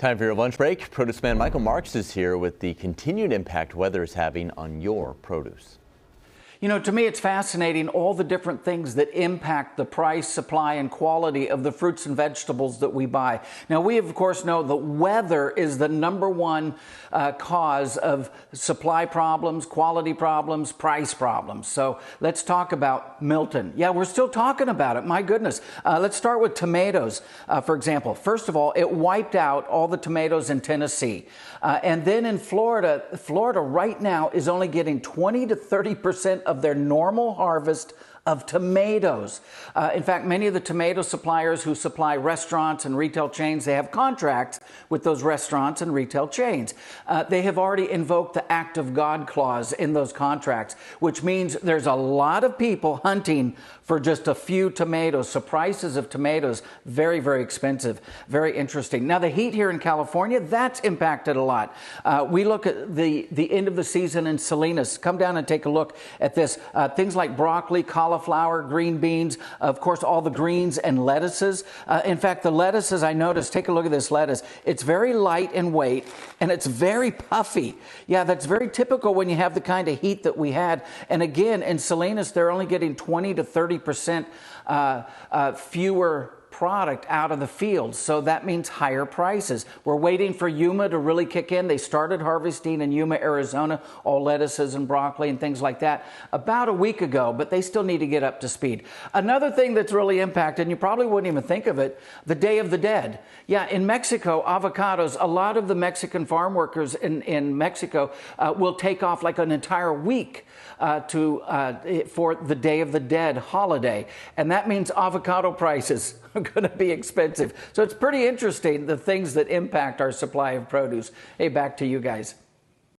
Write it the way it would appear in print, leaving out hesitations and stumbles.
Time for your lunch break. Produce man Michael Marks is here with the continued impact weather is having on your produce. You know, to me, it's fascinating all the different things that impact the price, supply, and quality of the fruits and vegetables that we buy. Now, we, of course, know that weather is the #1 cause of supply problems, quality problems, price problems. So let's talk about Milton. Yeah, we're still talking about it. My goodness. Let's start with tomatoes, for example. First of all, it wiped out all the tomatoes in Tennessee. And then in Florida right now is only getting 20 to 30% of their normal harvest of tomatoes. In fact, many of the tomato suppliers who supply restaurants and retail chains, they have contracts with those restaurants and retail chains. They have already invoked the Act of God clause in those contracts, which means there's a lot of people hunting for just a few tomatoes. So prices of tomatoes, very, very expensive. Very interesting. Now, the heat here in California, that's impacted a lot. We look at the end of the season in Salinas. Come down and take a look at this. Things like broccoli, cauliflower, green beans, of course, all the greens and lettuces. In fact, the lettuces, I noticed, take a look at this lettuce. It's very light in weight and it's very puffy. Yeah, that's very typical when you have the kind of heat that we had. And again, in Salinas, they're only getting 20 to 30% fewer product out of the field. So that means higher prices. We're waiting for Yuma to really kick in. They started harvesting in Yuma, Arizona, all lettuces and broccoli and things like that about a week ago, but they still need to get up to speed. Another thing that's really impacted, and you probably wouldn't even think of it, the Day of the Dead. Yeah, in Mexico, avocados, a lot of the Mexican farm workers in Mexico will take off like an entire week for the Day of the Dead holiday. And that means avocado prices are going to be expensive. So it's pretty interesting, the things that impact our supply of produce. Hey, back to you guys.